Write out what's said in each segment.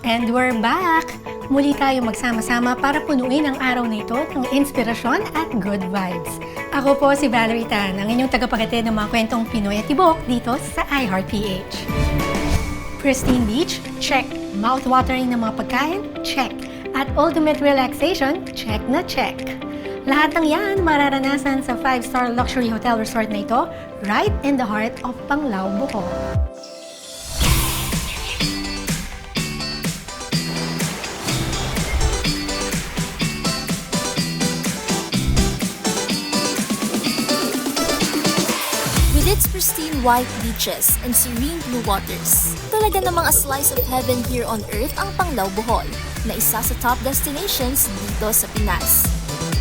And we're back! Muli tayo magsama-sama para punuin ang araw na ito ng inspirasyon at good vibes. Ako po si Valerie Tan, ang inyong tagapaghatid ng mga kwentong Pinoy at Tibok dito sa iHeartPH. Pristine beach? Check. Mouth-watering na mga pagkain? Check. At ultimate relaxation? Check na check. Lahat ng yan mararanasan sa 5-star luxury hotel resort na ito right in the heart of Panglao, Bohol. With its pristine white beaches and serene blue waters, talaga namang a slice of heaven here on earth ang Panglao, Bohol, na isa sa top destinations dito sa Pinas.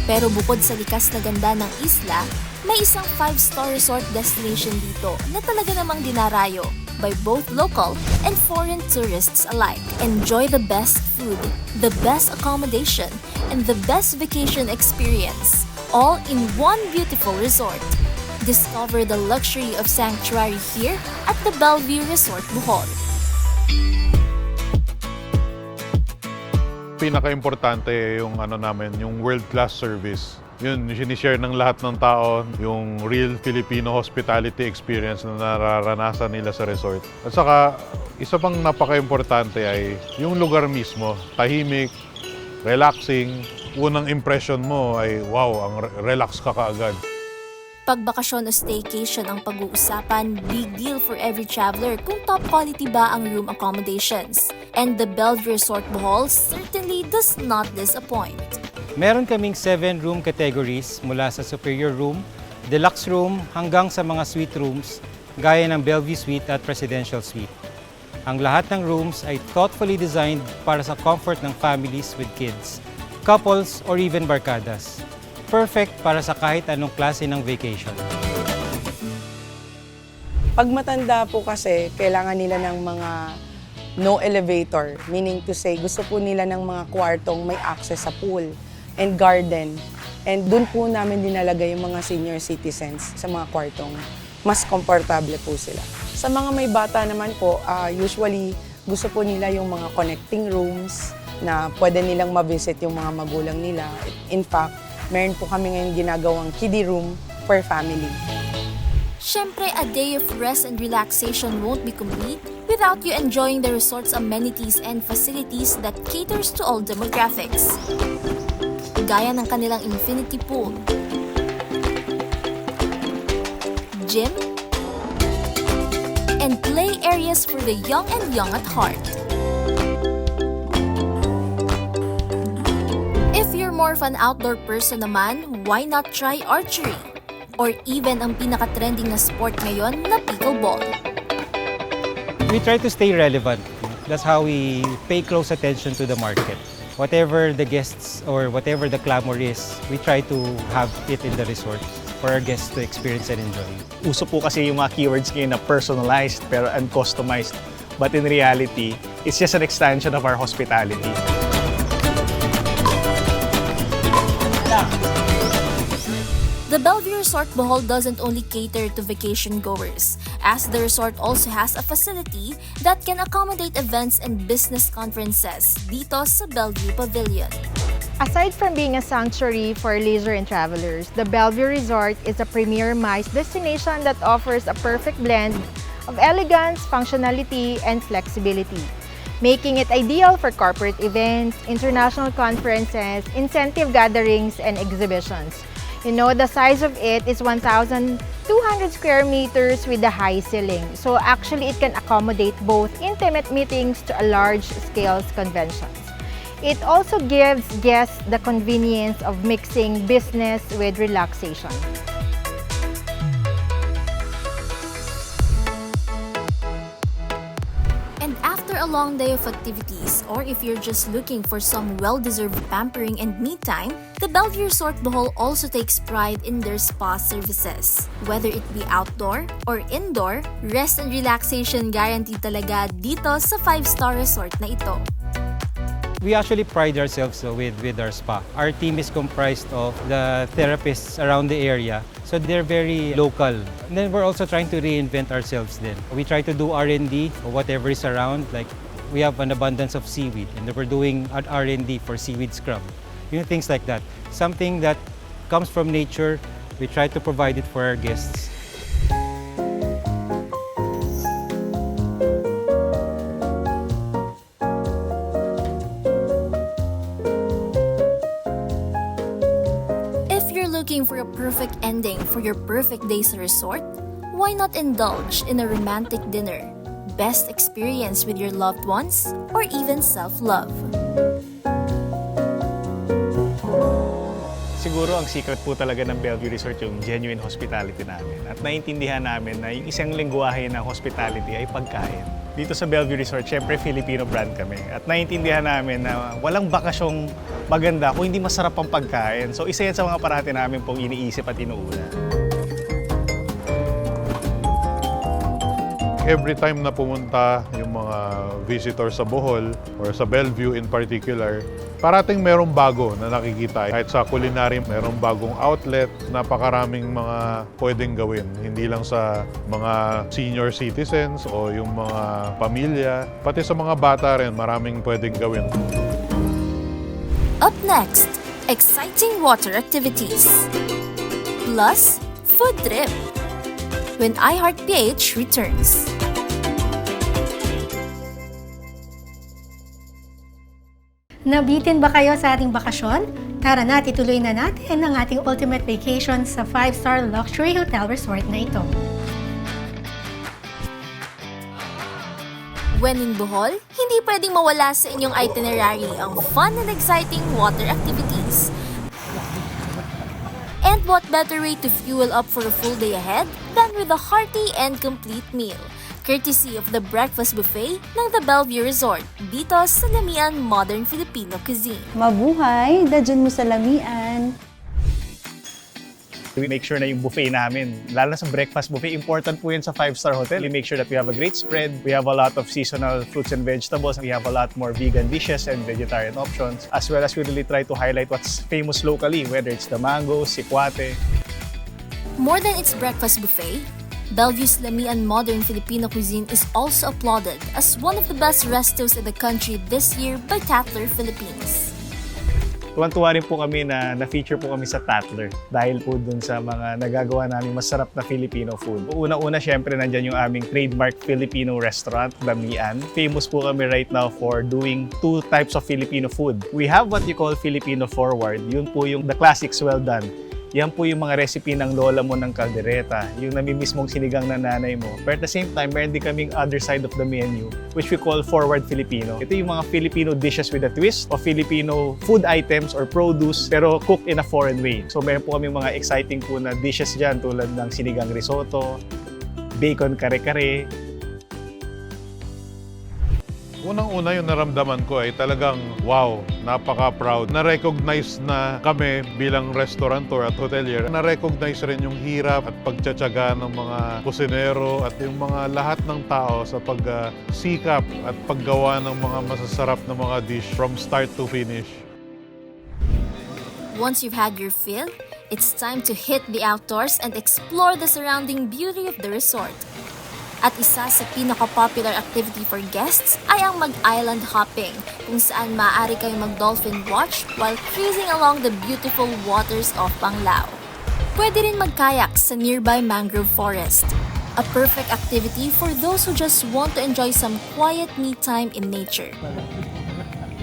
Pero bukod sa likas na ganda ng isla, may isang 5-star resort destination dito na talaga namang dinarayo by both local and foreign tourists alike. Enjoy the best food, the best accommodation, and the best vacation experience, all in one beautiful resort. Discover the luxury of sanctuary here at the Bellevue Resort, Bohol. Pinaka-importante yung yung world-class service. Yun, sinishare ng lahat ng tao, yung real Filipino hospitality experience na nararanasan nila sa resort. At saka, isa pang napaka-importante ay yung lugar mismo, tahimik, relaxing. Unang impression mo ay, wow, ang relax ka kaagad. Pag bakasyon o staycation ang pag-uusapan, big deal for every traveler kung top quality ba ang room accommodations. And the Bellevue Resort Bohol certainly does not disappoint. Meron kaming 7 room categories mula sa superior room, deluxe room hanggang sa mga suite rooms gaya ng Bellevue Suite at Presidential Suite. Ang lahat ng rooms ay thoughtfully designed para sa comfort ng families with kids, couples or even barkadas. Perfect para sa kahit anong klase ng vacation. Pag matanda po kasi, kailangan nila ng mga no elevator. Meaning to say, gusto po nila ng mga kwartong may access sa pool and garden. And dun po namin dinalagay yung mga senior citizens sa mga kwartong mas komportable po sila. Sa mga may bata naman po, usually gusto po nila yung mga connecting rooms na pwede nilang ma-visit yung mga magulang nila. In fact, meron po kami ngayon ginagawang kiddie room per family. Siyempre, a day of rest and relaxation won't be complete without you enjoying the resort's amenities and facilities that caters to all demographics. Gaya ng kanilang infinity pool, gym, and play areas for the young and young at heart. If you're more of an outdoor person naman, why not try archery? Or even ang pinaka-trending na sport ngayon na pickleball. We try to stay relevant. That's how we pay close attention to the market. Whatever the guests or whatever the clamor is, we try to have it in the resort for our guests to experience and enjoy. Uso po kasi yung mga keywords ngayon na personalized pero uncustomized. But in reality, it's just an extension of our hospitality. The Bellevue Resort Bohol doesn't only cater to vacation goers, as the resort also has a facility that can accommodate events and business conferences dito sa Bellevue Pavilion. Aside from being a sanctuary for leisure and travelers, the Bellevue Resort is a premier MICE destination that offers a perfect blend of elegance, functionality, and flexibility, making it ideal for corporate events, international conferences, incentive gatherings, and exhibitions. You know, the size of it is 1,200 square meters with a high ceiling. So actually, it can accommodate both intimate meetings to a large-scale conventions. It also gives guests the convenience of mixing business with relaxation. And after a long day of activities, or if you're just looking for some well-deserved pampering and me time, the Bellevue Resort Bohol also takes pride in their spa services. Whether it be outdoor or indoor, rest and relaxation guaranteed talaga dito sa 5-star resort na ito. We actually pride ourselves with our spa. Our team is comprised of the therapists around the area, so they're very local. And then we're also trying to reinvent ourselves then. We try to do R&D or whatever is around, like we have an abundance of seaweed and we're doing an R&D for seaweed scrub. Things like that. Something that comes from nature, we try to provide it for our guests. If you're looking for a perfect ending for your perfect day sa resort, why not indulge in a romantic dinner, best experience with your loved ones, or even self-love? Siguro ang secret po talaga ng Bellevue Resort yung genuine hospitality namin. At naiintindihan namin na yung isang lengguwahe ng hospitality ay pagkain. Dito sa Bellevue Resort, syempre Filipino brand kami. At naiintindihan namin na walang bakasyong maganda kung hindi masarap ang pagkain. So isa yan sa mga parati namin pong iniisip at inuuna. Every time na pumunta yung mga visitor sa Bohol or sa Bellevue in particular, parating merong bago na nakikita. Kahit sa culinary, merong bagong outlet, napakaraming mga pwedeng gawin. Hindi lang sa mga senior citizens o yung mga pamilya, pati sa mga bata rin, maraming pwedeng gawin. Up next, exciting water activities. Plus, food trip. When iHeartPH returns. Nabitin ba kayo sa ating bakasyon? Tara na, ituloy na natin ang ating ultimate vacation sa 5-star luxury hotel resort na ito. When in Bohol, hindi pwedeng mawala sa inyong itinerary ang fun and exciting water activities. And what better way to fuel up for a full day ahead than with a hearty and complete meal, courtesy of the breakfast buffet ng The Bellevue Resort dito sa Lamian Modern Filipino Cuisine. Mabuhay! Dadyan mo sa Lamian! We make sure na yung buffet namin, lalo na sa breakfast buffet, important po yun sa 5-star hotel. We make sure that we have a great spread. We have a lot of seasonal fruits and vegetables. We have a lot more vegan dishes and vegetarian options. As well as we really try to highlight what's famous locally, whether it's the mango, sikwate. More than its breakfast buffet, Bellevue's Lamian Modern Filipino Cuisine is also applauded as one of the best restos in the country this year by Tatler Philippines. Tuwan-tuwa rin po kami na na-feature po kami sa Tatler dahil po dun sa mga nagagawa namin masarap na Filipino food. Una-una, syempre, nandyan yung aming trademark Filipino restaurant, Lamian. Famous po kami right now for doing 2 types of Filipino food. We have what you call Filipino forward. Yun po yung the classics well done. Yan po yung mga recipe ng lola mo ng kaldereta, yung namimiss mong sinigang na nanay mo. But at the same time, meron din kaming other side of the menu, which we call Forward Filipino. Ito yung mga Filipino dishes with a twist of Filipino food items or produce, pero cooked in a foreign way. So meron po kaming mga exciting po na dishes dyan tulad ng sinigang risotto, bacon kare-kare. Unang-una yung naramdaman ko ay talagang wow, napaka-proud. Na-recognize na kami bilang restaurateur at hotelier. Na-recognize rin yung hirap at pagtsatsaga ng mga kusinero at yung mga lahat ng tao sa pagsikap at paggawa ng mga masasarap na mga dish from start to finish. Once you've had your fill, it's time to hit the outdoors and explore the surrounding beauty of the resort. At isa sa pinaka-popular activity for guests ay ang mag-island hopping, kung saan maaari kayong mag-dolphin watch while cruising along the beautiful waters of Panglao. Pwede rin mag-kayak sa nearby mangrove forest. A perfect activity for those who just want to enjoy some quiet me time in nature.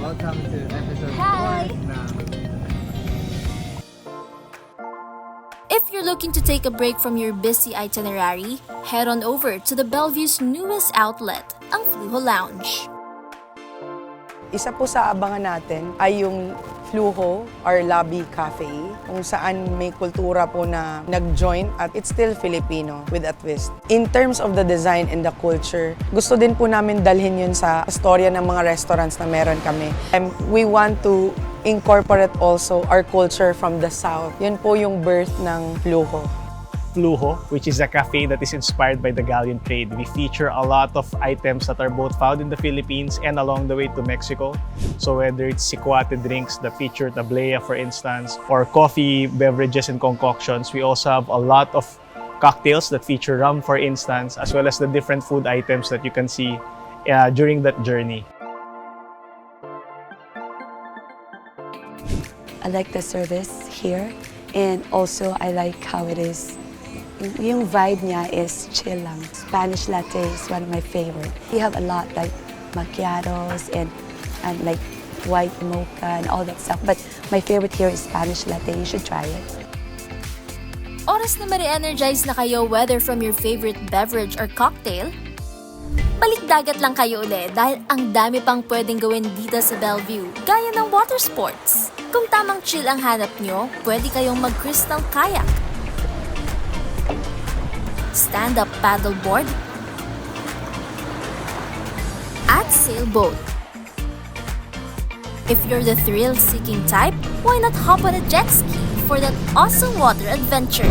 Welcome to episode 4 now. If you're looking to take a break from your busy itinerary, head on over to the Bellevue's newest outlet, ang Flujo Lounge. Isa po sa abangan natin ay yung Flujo or Lobby Cafe, kung saan may kultura po na nag-join at it's still Filipino with a twist. In terms of the design and the culture, gusto din po namin dalhin yun sa storya ng mga restaurants na meron kami. We want to incorporate also our culture from the South. Yun po yung birth ng Flujo. Flujo, which is a cafe that is inspired by the galleon trade. We feature a lot of items that are both found in the Philippines and along the way to Mexico. So whether it's sikwate drinks that feature tablea, for instance, or coffee, beverages, and concoctions, we also have a lot of cocktails that feature rum, for instance, as well as the different food items that you can see during that journey. I like the service here, and also I like how it is. Yung vibe niya is chill lang. Spanish latte is one of my favorite. We have a lot like macchiatos and like white mocha and all that stuff. But my favorite here is Spanish latte. You should try it. Oras na ma-re-energize na kayo whether from your favorite beverage or cocktail, balik dagat lang kayo uli dahil ang dami pang pwedeng gawin dito sa Bellevue, gaya ng water sports. Kung tamang chill ang hanap nyo, pwede kayong mag-crystal kayak, stand-up paddleboard, at sailboat. If you're the thrill-seeking type, why not hop on a jet ski for that awesome water adventure?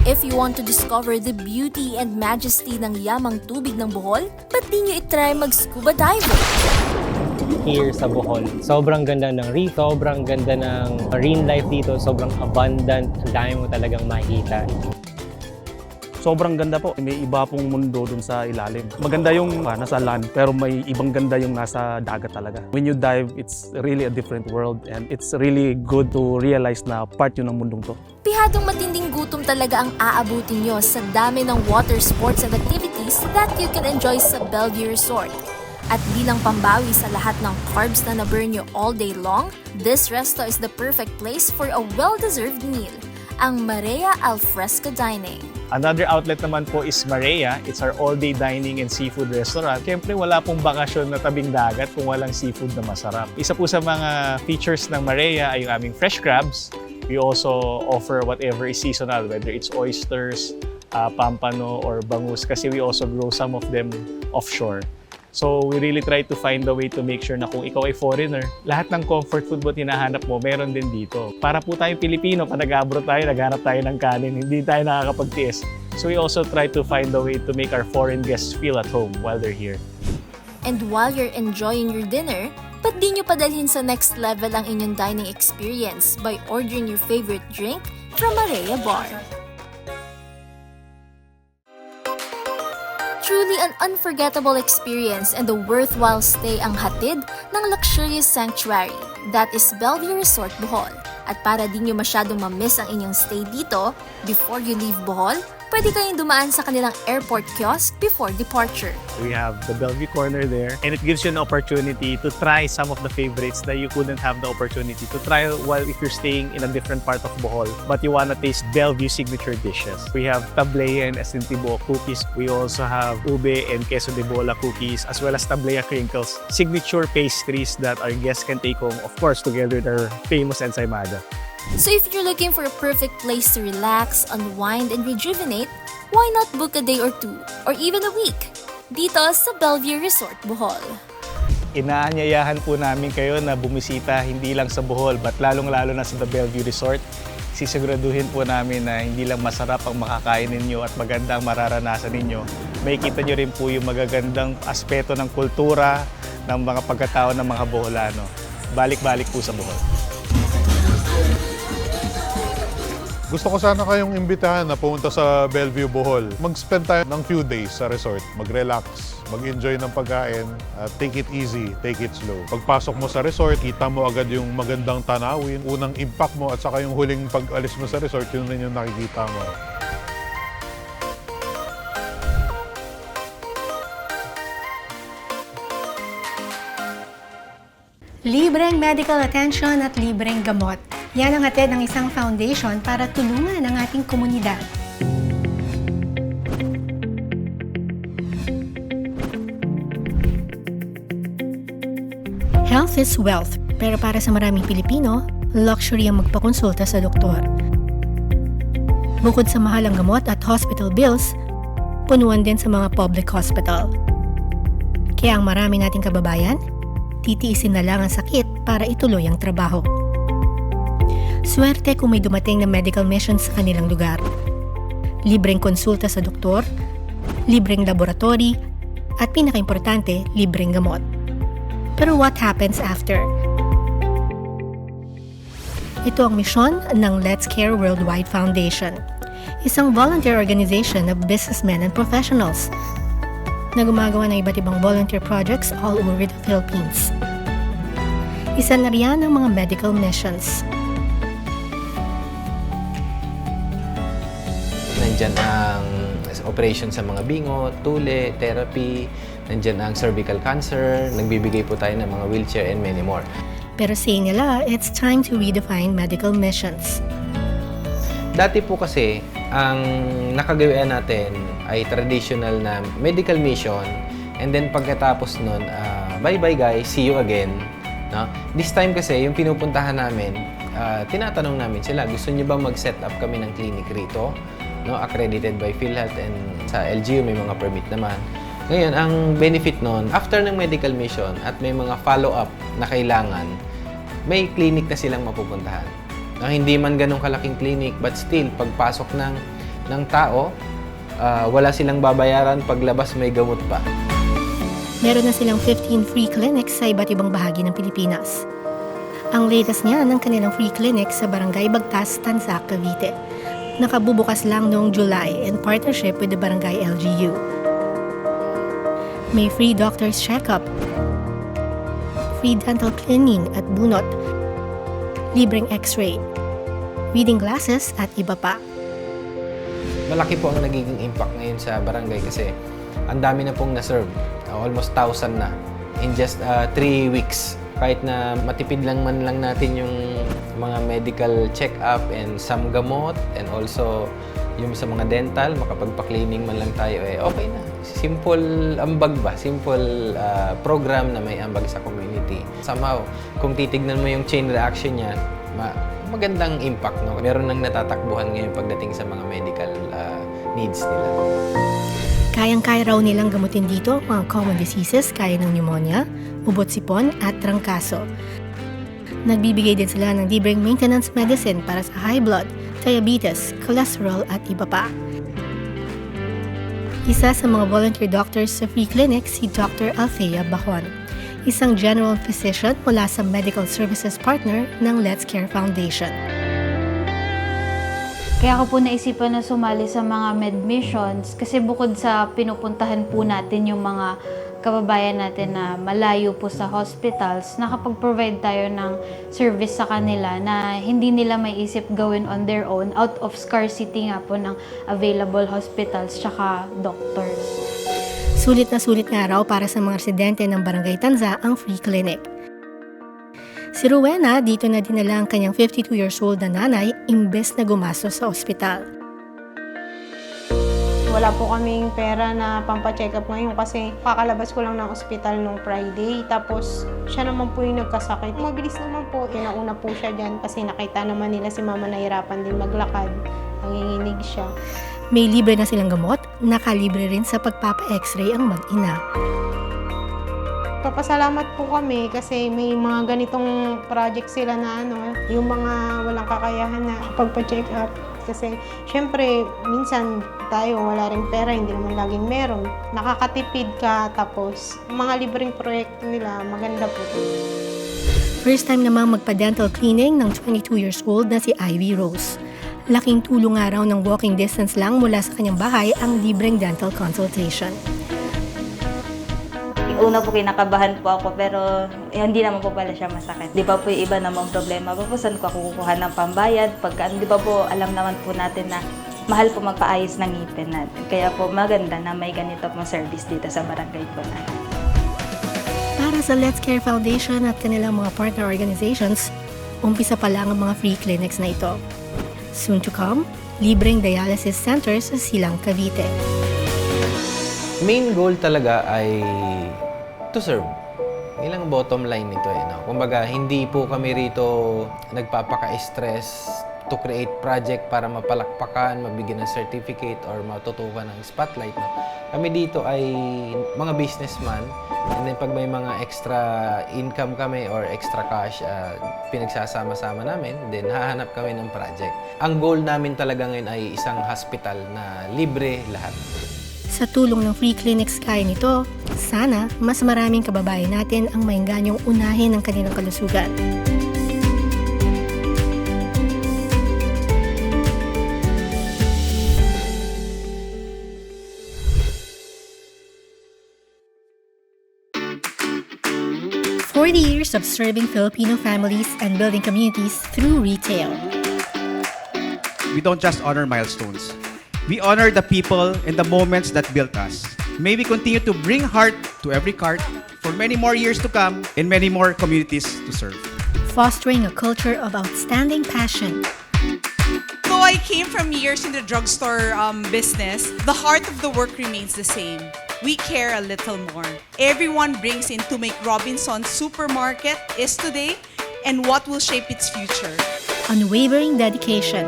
If you want to discover the beauty and majesty ng yamang tubig ng Bohol, ba't di nyo itry mag-scuba diving? Here sa Bohol, sobrang ganda ng reef, sobrang ganda ng marine life dito, sobrang abundant, ang dami mo talagang makikita. Sobrang ganda po. May iba pong mundo dun sa ilalim. Maganda yung nasa land, pero may ibang ganda yung nasa dagat talaga. When you dive, it's really a different world and it's really good to realize na part yun ng mundong to. Pihadong matinding gutom talaga ang aabutin nyo sa dami ng water sports and activities that you can enjoy sa Bellevue Resort. At bilang pambawi sa lahat ng carbs na na-burn nyo all day long, this resto is the perfect place for a well-deserved meal, ang Marea Alfresco Dining. Another outlet naman po is Marea. It's our all-day dining and seafood restaurant. Siyempre, wala pong bakasyon na tabing dagat kung walang seafood na masarap. Isa po sa mga features ng Marea ay yung aming fresh crabs. We also offer whatever is seasonal, whether it's oysters, pampano, or bangus, kasi we also grow some of them offshore. So we really try to find a way to make sure na kung ikaw ay foreigner, lahat ng comfort food mo hinahanap mo, meron din dito. Para po tayong Pilipino, pag nag-abroad tayo, naghanap tayo ng kanin, hindi tayo nakakapagtiis. So we also try to find a way to make our foreign guests feel at home while they're here. And while you're enjoying your dinner, ba't di nyo padalhin sa next level ang inyong dining experience by ordering your favorite drink from Marea Bar? Truly an unforgettable experience and a worthwhile stay ang hatid ng luxurious sanctuary that is Bellevue Resort Bohol. At para di nyo masyadong ma-miss ang inyong stay dito, before you leave Bohol, pwede kayong dumaan sa kanilang airport kiosk before departure. We have the Bellevue Corner there, and it gives you an opportunity to try some of the favorites that you couldn't have the opportunity to try while if you're staying in a different part of Bohol, but you wanna taste Bellevue signature dishes. We have tablea and asintibuo cookies. We also have ube and queso de bola cookies, as well as tablea crinkles, signature pastries that our guests can take home, of course, together with our famous ensaymada. So if you're looking for a perfect place to relax, unwind, and rejuvenate, why not book a day or two, or even a week, dito sa Bellevue Resort Bohol. Inaanyayahan po namin kayo na bumisita hindi lang sa Bohol, but lalong-lalo na sa The Bellevue Resort. Sisiguraduhin po namin na hindi lang masarap ang makakain ninyo at maganda ang mararanasan ninyo. Makikita nyo rin po yung magagandang aspeto ng kultura, ng mga pagkatao ng mga Boholano. Balik-balik po sa Bohol. Gusto ko sana kayong imbitahan na pumunta sa Bellevue Bohol. Mag-spend tayo ng few days sa resort. Mag-relax, mag-enjoy ng pagkain, take it easy, take it slow. Pagpasok mo sa resort, kita mo agad yung magandang tanawin, unang impact mo at saka yung huling pag-alis mo sa resort, yun rin yung nakikita mo. Libreng medical attention at libreng gamot. Yan ang hatid ng isang foundation para tulungan ang ating komunidad. Health is wealth, pero para sa maraming Pilipino, luxury ang magpakonsulta sa doktor. Bukod sa mahalang gamot at hospital bills, punuan din sa mga public hospital. Kaya ang marami nating kababayan, titiisin na lang ang sakit para ituloy ang trabaho. Swerte kung may dumating na medical mission sa kanilang lugar. Libreng konsulta sa doktor, libreng laboratory, at pinakaimportante, libreng gamot. Pero what happens after? Ito ang misyon ng Let's Care Worldwide Foundation, isang volunteer organization of businessmen and professionals na gumagawa ng iba't ibang volunteer projects all over the Philippines. Isa na riyan ang mga medical missions. Nandyan ang operation sa mga bingo, tule, therapy, nandyan ang cervical cancer, nagbibigay po tayo ng mga wheelchair and many more. Pero say nila, it's time to redefine medical missions. Dati po kasi, ang nakagawian natin ay traditional na medical mission, and then pagkatapos nun, bye-bye guys, see you again. No? This time kasi, yung pinupuntahan namin, tinatanong namin sila, gusto niyo ba mag-set up kami ng clinic rito? No, accredited by PhilHealth, and sa LGU may mga permit naman. Ngayon, ang benefit nun, after ng medical mission at may mga follow-up na kailangan, may clinic na silang mapupuntahan. No, hindi man ganun kalaking clinic, but still, pagpasok ng tao, wala silang babayaran, paglabas may gamot pa. Meron na silang 15 free clinics sa iba't ibang bahagi ng Pilipinas. Ang latest niya ng kanilang free clinic sa Barangay Bagtas, Tanza, Cavite. Nakabubukas lang noong July in partnership with the Barangay LGU. May free doctor's checkup, free dental cleaning at bunot, libreng x-ray, reading glasses at iba pa. Malaki po ang nagiging impact ngayon sa barangay kasi ang dami na pong na-serve. Almost 1,000 na in just 3 weeks. Kahit na matipid lang man lang natin yung mga medical check-up and some gamot, and also yung sa mga dental, makapagpa-cleaning man lang tayo, okay na. Simple ambag ba? Simple program na may ambag sa community. Somehow, kung titignan mo yung chain reaction niya, magandang impact. No? Meron nang natatakbuhan ngayon pagdating sa mga medical needs nila. Kayang-kaya raw nilang gamutin dito mga common diseases kaya ng pneumonia, ubot-sipon at trangkaso. Nagbibigay din sila ng libreng maintenance medicine para sa high blood, diabetes, cholesterol at iba pa. Isa sa mga volunteer doctors sa free clinic si Dr. Althea Bahon, isang general physician mula sa medical services partner ng Let's Care Foundation. Kaya ako po naisipan na sumali sa mga med missions kasi bukod sa pinupuntahan po natin yung mga kababayan natin na malayo po sa hospitals, nakapag-provide tayo ng service sa kanila na hindi nila maiisip gawin on their own out of scarcity nga po ng available hospitals tsaka doctors. Sulit nga raw para sa mga residente ng Barangay Tanza ang free clinic. Si Rowena, dito na dinala ang kanyang 52 years old na nanay imbes na gumastos sa ospital. Wala po kaming pera na pampacheck up ngayon kasi kakalabas ko lang ng ospital nung Friday. Tapos siya naman po yung nagkasakit. Mabilis naman po. Nauna po siya dyan kasi nakita naman nila si mama nahirapan din maglakad. Nanginginig siya. May libre na silang gamot, nakalibre rin sa pagpapa-x-ray ang mag-ina. Papasalamat po kami kasi may mga ganitong project sila na yung mga walang kakayahan na pagpa-check up. Kasi syempre, minsan tayo wala ring pera, hindi naman laging meron. Nakakatipid ka, tapos mga libreng proyekto nila, maganda po. First time namang magpa-dental cleaning ng 22 years old na si Ivy Rose. Laking tulong nga raw ng walking distance lang mula sa kanyang bahay ang libreng dental consultation. Una po kinakabahan po ako pero hindi naman po pala siya masakit. Di ba po yung iba namang problema pa po saan ko kukuha ng pambayad? Pagka di ba po alam naman po natin na mahal po magpaayos ng ngipin natin. Kaya po maganda na may ganito pong service dito sa barangay po natin. Para sa Let's Care Foundation at kanilang mga partner organizations, umpisa pa lang ang mga free clinics na ito. Soon to come, libreng dialysis centers sa Silang, Cavite. Main goal talaga ay to serve. Ilang bottom line nito no? Kumbaga, hindi po kami rito nagpapaka-stress to create project para mapalakpakan, mabigyan ng certificate or matutukan ng spotlight. No? Kami dito ay mga businessman, and then pag may mga extra income kami or extra cash, pinagsasama-sama namin, then hahanap kami ng project. Ang goal namin talaga ngayon ay isang hospital na libre lahat. Sa tulong ng free clinics kaya nito, sana mas maraming kababayan natin ang maenganyong unahin ang kanilang kalusugan. 40 years of serving Filipino families and building communities through retail. We don't just honor milestones. We honor the people and the moments that built us. May we continue to bring heart to every cart for many more years to come and many more communities to serve. Fostering a culture of outstanding passion. Though I came from years in the drugstore business, the heart of the work remains the same. We care a little more. Everyone brings in to make Robinson's Supermarket is today and what will shape its future. Unwavering dedication.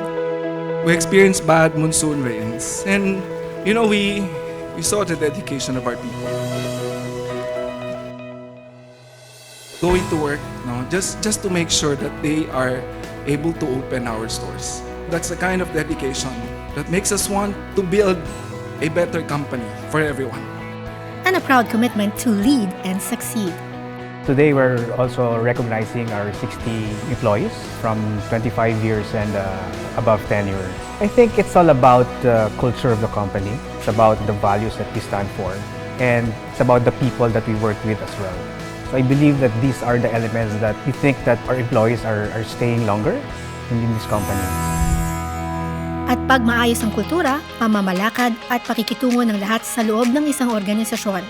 We experienced bad monsoon rains and we saw the dedication of our people. Going to work, just to make sure that they are able to open our stores. That's the kind of dedication that makes us want to build a better company for everyone. And a proud commitment to lead and succeed. Today, we're also recognizing our 60 employees from 25 years and above tenure. I think it's all about the culture of the company. It's about the values that we stand for. And it's about the people that we work with as well. So I believe that these are the elements that we think that our employees are staying longer in this company. At pag maayos ang kultura, pamamalakad at pakikitungo ng lahat sa loob ng isang organisasyon.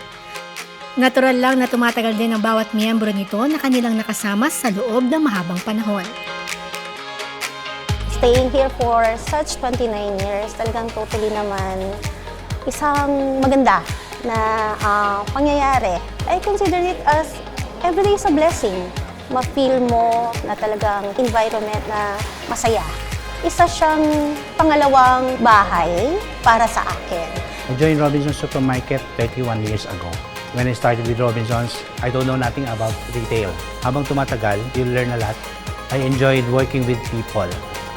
Natural lang na tumatagal din ang bawat miyembro nito na kanilang nakasama sa loob ng mahabang panahon. Staying here for such 29 years, talagang totally naman isang maganda na pangyayari. I consider it as every day is a blessing. Ma-feel mo na talagang environment na masaya. Isa siyang pangalawang bahay para sa akin. I joined Robinson's Supermarket 31 years ago. When I started with Robinson's, I don't know nothing about retail. Habang tumatagal, you learn a lot. I enjoyed working with people.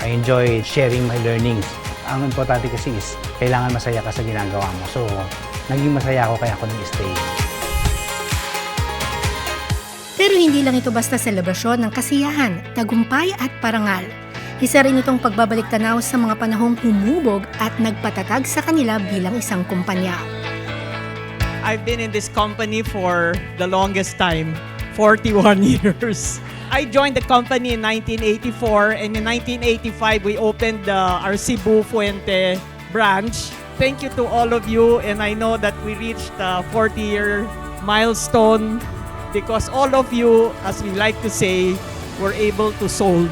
I enjoyed sharing my learnings. Ang importante kasi is, kailangan masaya ka sa ginagawa mo. So, naging masaya ako kaya ako nag-stay. Pero hindi lang ito basta selebrasyon ng kasiyahan, tagumpay at parangal. Isa rin itong pagbabalik tanaw sa mga panahong humubog at nagpatatag sa kanila bilang isang kumpanya. I've been in this company for the longest time, 41 years. I joined the company in 1984, and in 1985 we opened our Cebu Fuente branch. Thank you to all of you, and I know that we reached the 40-year milestone because all of you, as we like to say, were able to solve.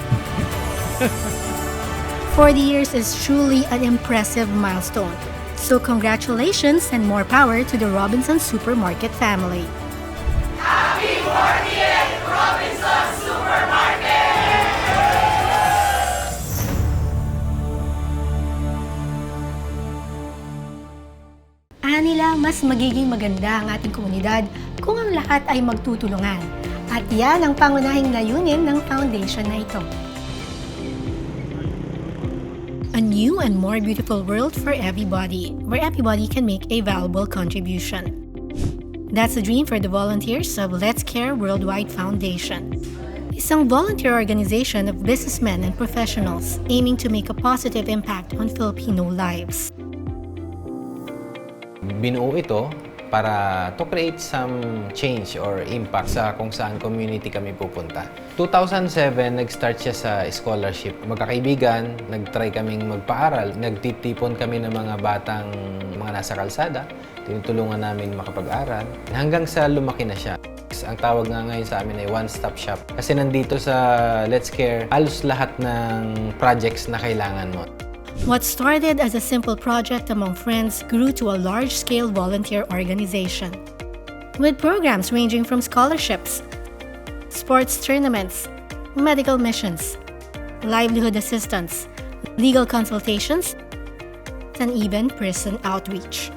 40 years is truly an impressive milestone. So congratulations and more power to the Robinson Supermarket family. Happy 40th Robinson Supermarket! Anila, mas magiging maganda ang ating komunidad kung ang lahat ay magtutulungan. At yan ang pangunahing layunin ng foundation na ito. A new and more beautiful world for everybody, where everybody can make a valuable contribution. That's a dream for the volunteers of Let's Care Worldwide Foundation. Isang volunteer organization of businessmen and professionals aiming to make a positive impact on Filipino lives. Binuo ito para to create some change or impact sa kung saan community kami pupunta. 2007, nag-start siya sa scholarship. Magkakaibigan, nag-try kaming magpaaral. Nagtitipon kami ng mga batang mga nasa kalsada. Tinutulungan namin makapag-aral. Hanggang sa lumaki na siya. Ang tawag nga ngayon sa amin ay one-stop shop. Kasi nandito sa Let's Care, halos lahat ng projects na kailangan mo. What started as a simple project among friends grew to a large-scale volunteer organization. With programs ranging from scholarships, sports tournaments, medical missions, livelihood assistance, legal consultations, and even prison outreach.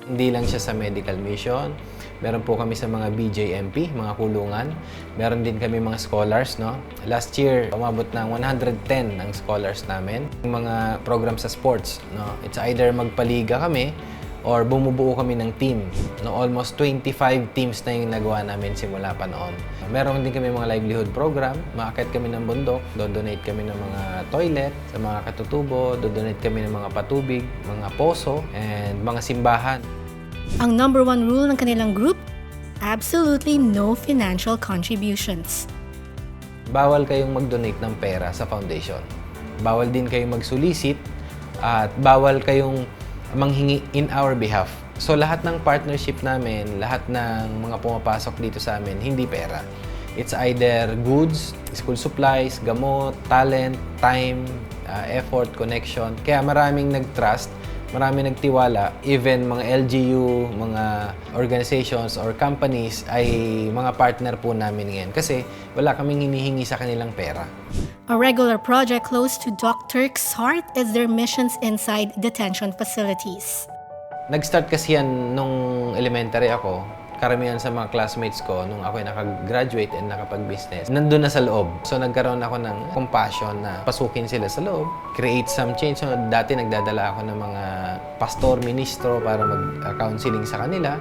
Hindi lang siya sa medical mission. Meron po kami sa mga BJMP, mga kulungan. Meron din kami mga scholars, no? Last year, umabot ng 110 ang scholars namin. Yung mga program sa sports, no? It's either magpaliga kami or bumubuo kami ng team. No? Almost 25 teams na yung nagawa namin simula pa noon. Meron din kami mga livelihood program. Maakit kami ng bundok. Do-donate kami ng mga toilet sa mga katutubo. Do-donate kami ng mga patubig, mga poso, and mga simbahan. Ang number one rule ng kanilang group, absolutely no financial contributions. Bawal kayong mag-donate ng pera sa foundation. Bawal din kayong mag-solicit at bawal kayong manghingi in our behalf. So lahat ng partnership namin, lahat ng mga pumapasok dito sa amin, hindi pera. It's either goods, school supplies, gamot, talent, time, effort, connection. Kaya maraming nag-trust, maraming nagtiwala. Even mga LGU, mga organizations or companies ay mga partner po namin ngayon. Kasi wala kaming hinihingi sa kanilang pera. A regular project close to Doc Turk's heart is their missions inside detention facilities. Nag-start kasi yan nung elementary ako. Karamihan sa mga classmates ko nung ako ay nakagraduate and nakapag-business, nandun na sa loob. So nagkaroon ako ng compassion na pasukin sila sa loob, create some change. So dati nagdadala ako ng mga pastor, ministro para mag-counseling sa kanila.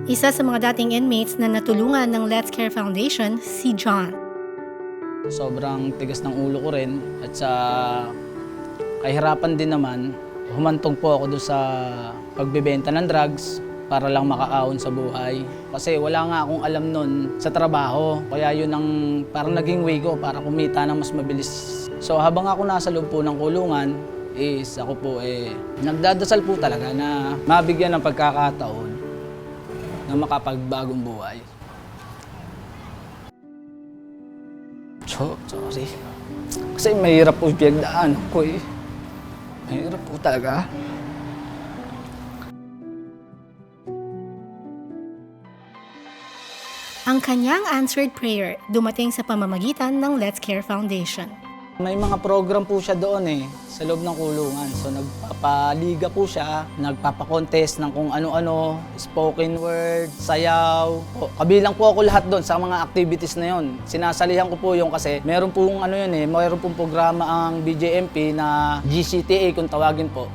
Isa sa mga dating inmates na natulungan ng Let's Care Foundation, si John. Sobrang tigas ng ulo ko rin at sa kahirapan din naman, humantong po ako doon sa pagbebenta ng drugs para lang makakaon sa buhay. Kasi wala nga akong alam nun sa trabaho. Kaya yun ang parang naging way ko para kumita ng mas mabilis. So habang ako nasa loob po ng kulungan, is ako po nagdadasal po talaga na mabigyan ng pagkakataon na makapagbagong buhay. Sorry. Kasi mahirap po pinagdaan ko eh. Mahirap po talaga. Ang kanyang answered prayer dumating sa pamamagitan ng Let's Care Foundation. May mga program po siya doon sa loob ng kulungan. So nagpapaliga po siya, nagpapakontest ng kung ano-ano, spoken word, sayaw. Kabilang po ako lahat doon sa mga activities na yon. Sinasalihan ko po yung kasi meron pong meron pong programa ang BJMP na GCTA kung tawagin po.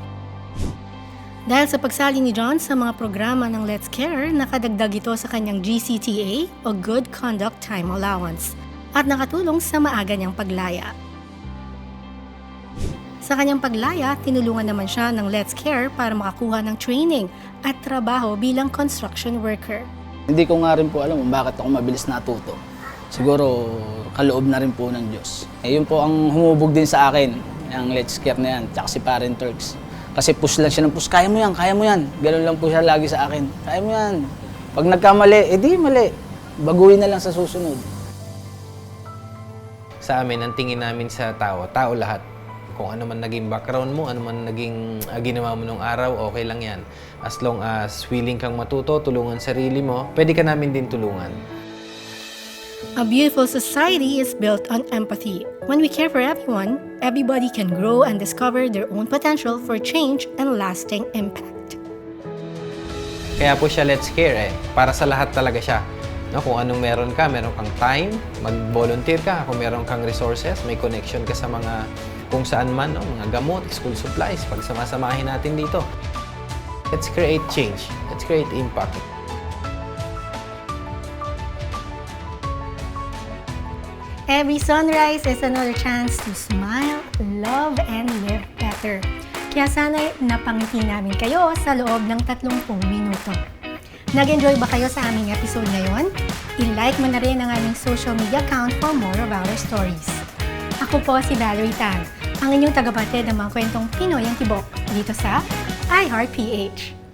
Dahil sa pagsali ni John sa mga programa ng Let's Care, nakadagdag ito sa kanyang GCTA o Good Conduct Time Allowance at nakatulong sa maaga niyang paglaya. Sa kanyang paglaya, tinulungan naman siya ng Let's Care para makakuha ng training at trabaho bilang construction worker. Hindi ko nga rin po alam kung bakit ako mabilis natuto. Siguro kaloob na rin po ng Diyos. Yun po ang humubog din sa akin, ang Let's Care na yan, tsaka si Parent Turks. Kasi push lang siya ng push, kaya mo yan, kaya mo yan. Ganun lang po siya lagi sa akin, kaya mo yan. Pag nagkamali, di mali. Baguhin na lang sa susunod. Sa amin, ang tingin namin sa tao lahat. Kung ano man naging background mo, ano man naging ginawa mo nung araw, okay lang yan. As long as willing kang matuto, tulungan sarili mo, pwede ka namin din tulungan. A beautiful society is built on empathy. When we care for everyone, everybody can grow and discover their own potential for change and lasting impact. Kaya po siya Let's Care para sa lahat talaga siya. No, kung anong meron kang time, mag-volunteer ka. Kung meron kang resources, may connection ka sa mga kung saan man, mga gamot, school supplies, pag samasamahin natin dito. Let's create change. Let's create impact. Every sunrise is another chance to smile, love, and live better. Kaya sana'y napangiti namin kayo sa loob ng 30 minuto. Nag-enjoy ba kayo sa aming episode ngayon? I-like mo na rin ang aming social media account for more of our stories. Ako po si Valerie Tan, ang inyong tagapatid ng mga kwentong Pinoy ang Tibok dito sa iHeart PH.